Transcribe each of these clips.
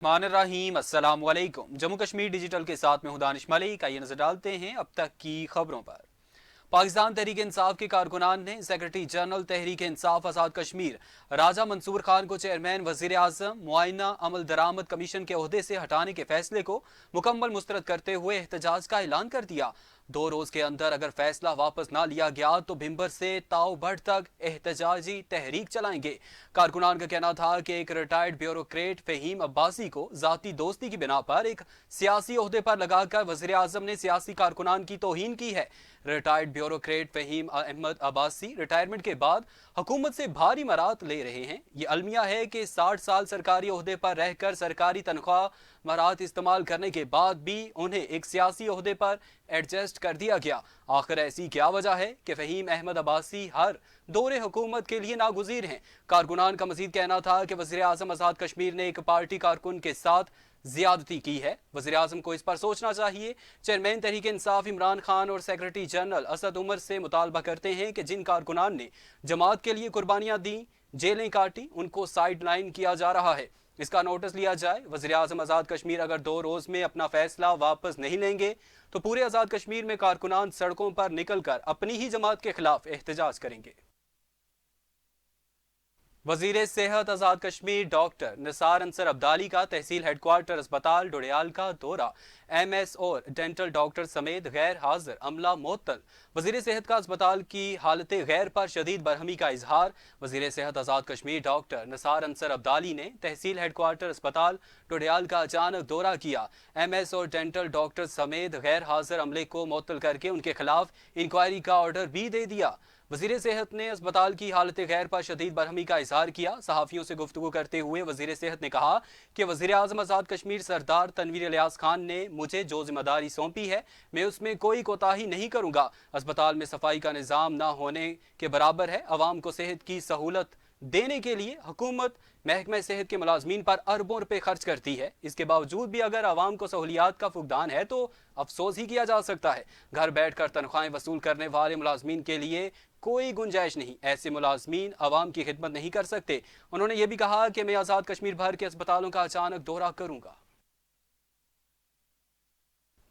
मान रहीम अस्सलाम वालेकुम। जम्मू कश्मीर डिजिटल के साथ में हूं दानिश मलिक। आइए नजर डालते हैं अब तक की खबरों पर। पाकिस्तान तहरीक इंसाफ के कारकुनान ने सेक्रेटरी जनरल तहरीक इंसाफ आज़ाद कश्मीर राजा मंसूर खान को चेयरमैन वजीर आजम मुआयना अमल दरामद कमीशन के ओहदे से हटाने के फैसले को मुकम्मल मुस्तरद करते हुए एहतजाज का ऐलान कर दिया। 2 रोज के अंदर अगर फैसला वापस ना लिया गया तो भिंबर से ताऊ भट्ट तक एहतजाजी तहरीक चलाएंगे। कारकुनान का कहना था कि एक रिटायर्ड ब्यूरोक्रेट फहीम अब्बासी को जाती दोस्ती की बिना पर एक सियासी ओहदे पर लगाकर वजीर आजम ने सियासी कारकुनान की तौहीन की है। Retired bureaucrat Faheem Ahmed Abbasi retirement के बाद हुकूमत से भारी मरात ले रहे हैं। ये अलमिया है कि 60 साल सरकारी ओहदे पर रहकर सरकारी तनख्वाह मरात इस्तेमाल करने के बाद भी उन्हें एक सियासी ओहदे पर एडजस्ट कर दिया गया। आखिर ऐसी क्या वजह है कि फहीम अहमद अब्बासी हर दौरे हुकूमत के लिए नागुज़ीर हैं। कारकुनान का मजीद कहना था कि वज़ीर आज़म आज़ाद कश्मीर ने एक पार्टी कारकुन के साथ ज्यादती की है। वज़ीर आज़म को इस पर सोचना चाहिए। चेयरमैन तहरीक इंसाफ इमरान खान और सेक्रेटरी जनरल असद उमर से मुतालबा करते हैं कि जिन कारकुनान ने जमात के लिए कुर्बानियां दी, जेलें काटी, उनको साइड लाइन किया जा रहा है। इसका नोटिस लिया जाए। वज़ीर आज़म आज़ाद कश्मीर अगर 2 रोज में अपना फैसला वापस नहीं लेंगे तो पूरे आज़ाद कश्मीर में कारकुनान सड़कों पर निकलकर अपनी ही जमात के खिलाफ एहतजाज करेंगे। वजीर सेहत आज़ाद कश्मीर डॉक्टर निसार अंसर अब्दाली का तहसील हेडक्वार्टर अस्पताल डोडियाल का दौरा। MS और डेंटल डॉक्टर समेत गैर हाजिर अमला मुअत्तल। वजीर सेहत का अस्पताल की हालत गैर पर शदीद बरहमी का इजहार। वजीर सेहत आज़ाद कश्मीर डॉक्टर निसार अंसर अब्दाली ने तहसील हेडक्वार्टर अस्पताल डोडियाल का अचानक दौरा किया। MS और डेंटल डॉक्टर समेत गैर हाजिर अमले को मुअत्तल करके उनके खिलाफ इंक्वायरी का ऑर्डर भी दे दिया। वजीर सेहत ने अस्पताल की हालत गैर पर शदीद बरहमी का इजहार किया। सहाफ़ियों से गुफ्तगू करते हुए वजीर सेहत ने कहा कि वजीर आज़म आज़ाद कश्मीर सरदार तनवीर इलियास खान ने मुझे जो जिम्मेदारी सौंपी है मैं उसमें कोई कोताही नहीं करूँगा। अस्पताल में सफाई का निज़ाम न होने के बराबर है। अवाम को सेहत की सहूलत देने के लिए हुकूमत महकमा सेहत के मुलाजमीन पर अरबों रुपए खर्च करती है। इसके बावजूद भी अगर आवाम को सहूलियात का फुकदान है तो अफसोस ही किया जा सकता है। घर बैठकर तनख्वाहें वसूल करने वाले मुलाजमीन के लिए कोई गुंजाइश नहीं। ऐसे मुलाजमीन आवाम की खिदमत नहीं कर सकते। उन्होंने ये भी कहा कि मैं आज़ाद कश्मीर भर के अस्पतालों का अचानक दौरा करूंगा।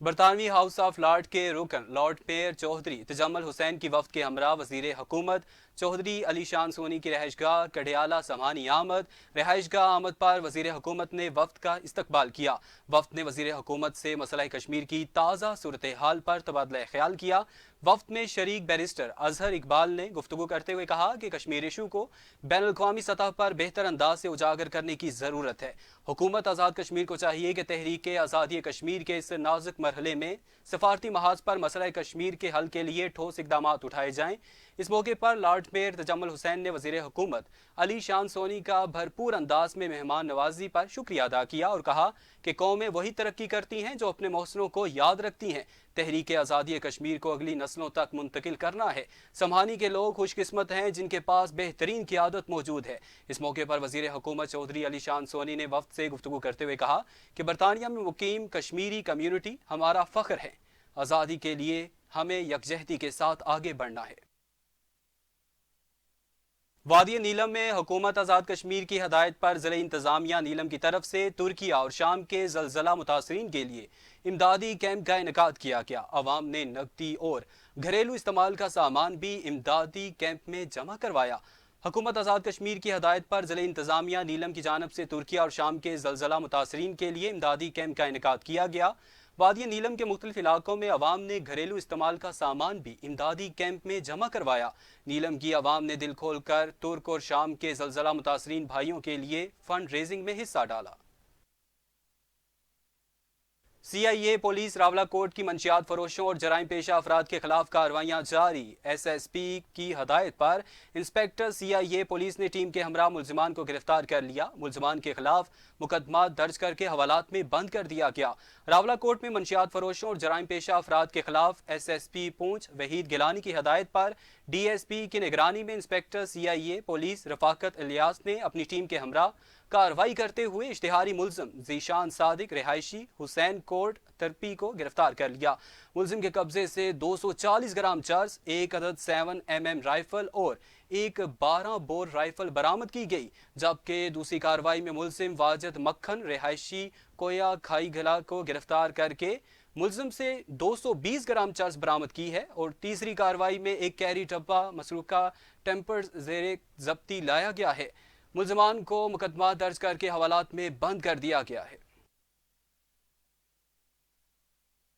बरतानवी हाउस ऑफ लॉर्ड के रुकन लॉर्ड मेयर चौधरी तजम्मल हुसैन की वफ्द के हमरा वजीर हुकूमत चौधरी अली शान सोनी की रहायशगाह कडियाला समानी आमद। रहायशगाह आमद पर वजीर हुकूमत ने वफ्द का इस्तकबाल किया। वफ्द ने वजीर हुकूमत से मसला कश्मीर की ताज़ा सूरत हाल पर तबादला ख्याल किया। वफ्द में शरीक बैरिस्टर अजहर इकबाल ने गुफ्तगू करते हुए कहा कि कश्मीर इशू को बैनुल-अक़वामी सतह पर बेहतर अंदाज से उजागर करने की ज़रूरत है। हुकूमत आज़ाद कश्मीर को चाहिए कि तहरीक आज़ादी कश्मीर के इस नाजुक मरहले में सफारती महाज पर मसला कश्मीर के हल के लिए ठोस इकदाम उठाए जाएं। इस मौके पर लॉर्ड मेयर तजम्मुल हुसैन ने वजीर हुकूमत अली शान सोनी का भरपूर अंदाज में मेहमान नवाजी पर शुक्रिया अदा किया और कहा कि कौमें वही तरक्की करती हैं जो अपने मोहसिनों को याद रखती हैं। तहरीक आज़ादी कश्मीर को अगली नस्लों तक मुंतकिल करना है। संभानी के लोग खुशकिस्मत हैं जिनके पास बेहतरीन क़ियादत मौजूद है। इस मौके पर वजीर हुकूमत चौधरी अली शान सोनी ने वफ्द से गुफ्तगू करते हुए कहा कि बरतानिया में मुकीम कश्मीरी कम्यूनिटी हमारा फ़ख्र है। आज़ादी के लिए हमें यकजहती के साथ आगे बढ़ना है। वादी नीलम में हुकूमत आज़ाद कश्मीर की हदायत पर ज़िला इंतज़ामिया नीलम की तरफ से तुर्किया और शाम के ज़लज़ला मुतासरीन के लिए इमदादी कैंप का इनेकाद किया गया। अवाम ने नकदी और घरेलू इस्तेमाल का सामान भी इमदादी कैंप में जमा करवाया। हुकूमत आज़ाद कश्मीर की हदायत पर ज़िला इंतज़ामिया नीलम की जानब से तुर्किया और शाम के ज़लज़ला मुतासरीन के लिए इमदादी कैंप का इनेकाद किया गया। वादी नीलम के मुख्तलिफ इलाकों में अवाम ने घरेलू इस्तेमाल का सामान भी इमदादी कैंप में जमा करवाया। नीलम की अवाम ने दिल खोल कर तुर्क और शाम के ज़लज़ला मुतासरीन भाइयों के लिए फंड रेजिंग में हिस्सा डाला। CIA पुलिस रावलाकोट की मंशियात फरोशों और जराइम पेशा अफराद के खिलाफ कार्रवाइयाँ जारी। SSP की हदायत पर इंस्पेक्टर CIA पुलिस ने टीम के हमरा मुलजिमान को गिरफ्तार कर लिया। मुलजिमान के खिलाफ मुकदमा दर्ज करके हवालात में बंद कर दिया गया। रावलाकोट में मंशियात फरोशों और जराइम पेशा अफराद के खिलाफ SSP पूंछ वहीद गिलानी की हदायत पर DSP की निगरानी में inspector CIA police Rafaqat Ilyas ने अपनी टीम के हमरा कार्रवाई करते हुए इश्तिहारी मुल्जिम जीशान सादिक रिहायशी हुसैन कोर्ट तरपी को गिरफ्तार कर लिया। मुल्जिम के कब्जे से 240 ग्राम चर्स, 1 अदद 7mm राइफल और एक 12 बोर राइफल बरामद की गई। जबकि दूसरी कार्रवाई में मुल्जिम वाजिद मक्खन रिहायशी कोया खाई गला को गिरफ्तार करके मुल्जिम से 220 ग्राम चर्स बरामद की है और तीसरी कार्रवाई में एक कैरी डब्बा मसरूका टेम्पर जेरे जब्ती लाया गया है। मुल्जिमान को मुकदमा दर्ज करके हवालात में बंद कर दिया गया है।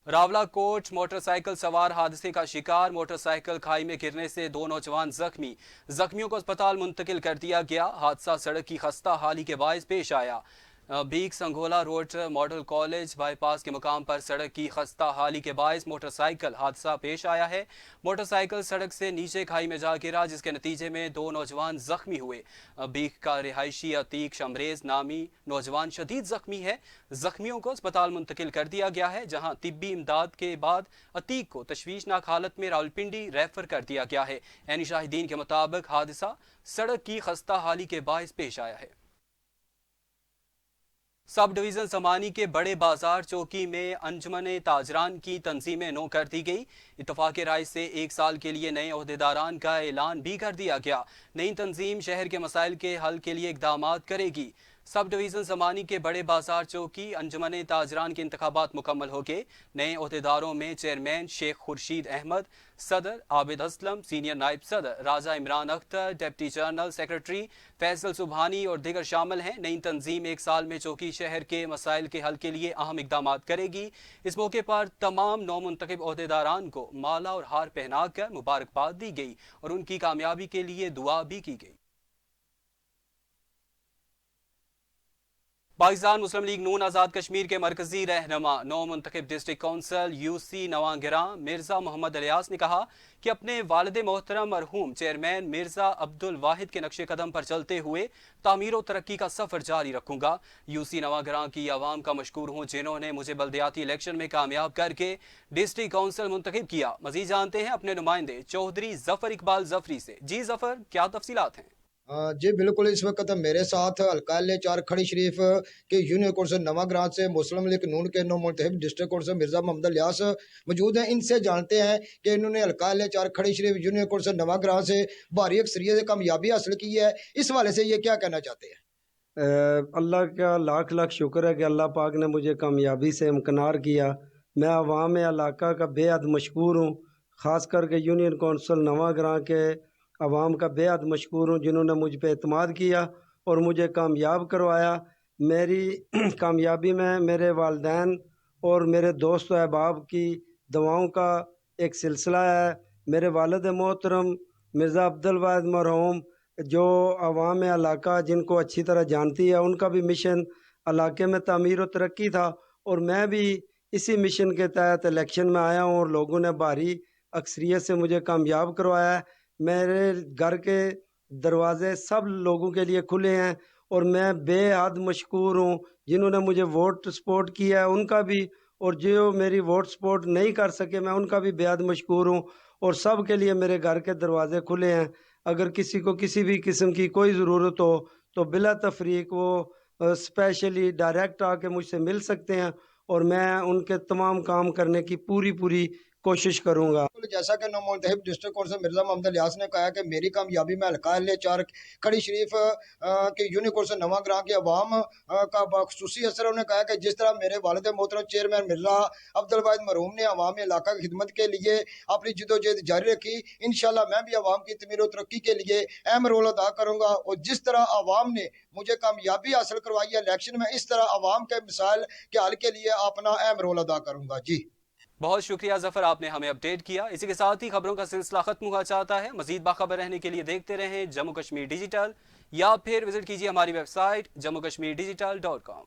रावला कोट मोटरसाइकिल सवार हादसे का शिकार, मोटरसाइकिल खाई में गिरने से 2 नौजवान जख्मी। जख्मियों को अस्पताल मुंतकिल कर दिया गया। हादसा सड़क की खस्ता हाली के बायस पेश आया। बीक Sangola road model college bypass के मुकाम पर सड़क की खस्ता हाली के बायस मोटरसाइकिल हादसा पेश आया है। मोटरसाइकिल सड़क से नीचे खाई में जा गिरा, जिसके नतीजे में 2 नौजवान जख्मी हुए। बीक का रिहायशी अतीक शमरेज नामी नौजवान शदीद जख्मी है। जख्मियों को अस्पताल मुंतकिल कर दिया गया है, जहां तिब्बी इमदाद के बाद अतीक को तशवीशनाक हालत में रावलपिंडी रेफर कर दिया गया है। ऐनी शाहिदीन के मुताबिक हादसा सड़क की खस्ता हाली के बायस पेश आया है। सब डिवीज़न समानी के बड़े बाजार चौकी में अंजुमन ताजरान की तंजीमें नो कर दी गई। इत्तफाक राय से 1 साल के लिए नए ओहदेदारान का ऐलान भी कर दिया गया। नई तंजीम शहर के मसाइल के हल के लिए इकदामात करेगी। सब डिवीज़न समानी के बड़े बाजार चौकी अंजुमन ताजरान के इंतखाबात मुकम्मल हो गए। नए ओहदेदारों में चेयरमैन शेख खुर्शीद अहमद, सदर आबिद असलम, सीनियर नायब सदर Raja Imran Akhtar, deputy general secretary Faisal Subhani और दीगर शामिल हैं। नई तंजीम 1 साल में चौकी शहर के मसाइल के हल के लिए अहम इकदामात करेगी। इस मौके पर तमाम नौमुंतखब ओहदेदारान को माला और हार पहना कर मुबारकबाद दी गई और उनकी कामयाबी के लिए दुआ भी की गई। पाकिस्तान मुस्लिम लीग नून आज़ाद कश्मीर के मरकजी रहनुमा नौ मुंतखब district council UC Nawangira Mirza Mohammad Ilyas ने कहा कि अपने वालिद मोहतरम मरहूम चेयरमैन मिर्ज़ा अब्दुल वाहिद के नक्शे कदम पर चलते हुए तामीर और तरक्की का सफ़र जारी रखूंगा। यूसी नवांगिरा की आवाम का मशकूर हूँ जिन्होंने मुझे बल्दियाती इलेक्शन में कामयाब करके डिस्ट्रिक्ट काउंसिल मुंतखब किया। मज़ीद जानते हैं अपने नुमाइंदे चौधरी जफर इकबाल जफरी से। जी जफर, क्या तफसीलात हैं? जी बिल्कुल, इस वक्त मेरे साथ हल्का चार खड़ी शरीफ के यूनियन कौंसिल नवाग्रां से मुस्लिम लीग नून के नौ मुंतखब डिस्ट्रिक्ट कौंसिल मिर्ज़ा मोहम्मद इलियास मौजूद हैं। इनसे जानते हैं कि इन्होंने हल्का चार खड़ी शरीफ यूनियन कौंसिल नवाग्रां से भारी अक्सरियत से कामयाबी हासिल की है। इस वाले से ये क्या कहना चाहते हैं? अल्लाह का लाख लाख शुक्र है कि अल्लाह पाक ने मुझे कामयाबी से इम्कनार किया। मैं अवाम इलाका का बेहद मशकूर हूँ, ख़ास करके यूनियन कौंसिल नवाग्रां के अवाम का बेहद मशकूर हूँ जिन्होंने मुझ पे एतमाद किया और मुझे कामयाब करवाया। मेरी कामयाबी में मेरे वालिदैन और मेरे दोस्त अहबाब की दुआओं का एक सिलसिला है। मेरे वालिद मोहतरम मिर्ज़ा अब्दुल वाहिद मरहूम जो अवाम इलाका जिनको अच्छी तरह जानती है, उनका भी मिशन इलाके में तामीर और तरक्की था और मैं भी इसी मिशन के तहत इलेक्शन में आया हूँ और लोगों ने भारी अक्सरियत से मुझे कामयाब करवाया है। मेरे घर के दरवाज़े सब लोगों के लिए खुले हैं और मैं बेहद मशकूर हूँ जिन्होंने मुझे वोट सपोर्ट किया है उनका भी, और जो मेरी वोट सपोर्ट नहीं कर सके मैं उनका भी बेहद मशकूर हूँ। और सब के लिए मेरे घर के दरवाज़े खुले हैं। अगर किसी को किसी भी किस्म की कोई ज़रूरत हो तो बिला तफरीक वो स्पेशली डायरेक्ट आके मुझसे मिल सकते हैं और मैं उनके तमाम काम करने की पूरी कोशिश करूंगा। जैसा कि नौ मुंतखब डिस्ट्रिक्ट कौंसिल मिर्ज़ा मोहम्मद इलियास ने कहा कि मेरी कामयाबी में हल्का चार खड़ी शरीफ के यूनियन कौंसिल नवाग्रां के अवाम का बखसूसी असर। उन्होंने कहा कि जिस तरह मेरे वालिद मोहतरम चेयरमैन मिर्ज़ा अब्दुल वाहिद मरहूम ने अवाम इलाका की खिदमत के लिए अपनी जदोजहद जारी रखी, इंशाल्लाह मैं भी अवाम की तमीर और तरक्की के लिए अहम रोल अदा करूँगा। और जिस तरह अवाम ने मुझे कामयाबी हासिल करवाई है इलेक्शन में, इस तरह अवाम के मसाइल के हल के लिए अपना अहम रोल अदा करूँगा। जी बहुत शुक्रिया जफर, आपने हमें अपडेट किया। इसी के साथ ही खबरों का सिलसिला खत्म हुआ चाहता है। मजीद बाखबर रहने के लिए देखते रहें जम्मू कश्मीर डिजिटल या फिर विजिट कीजिए हमारी वेबसाइट jammukashmirdigital.com।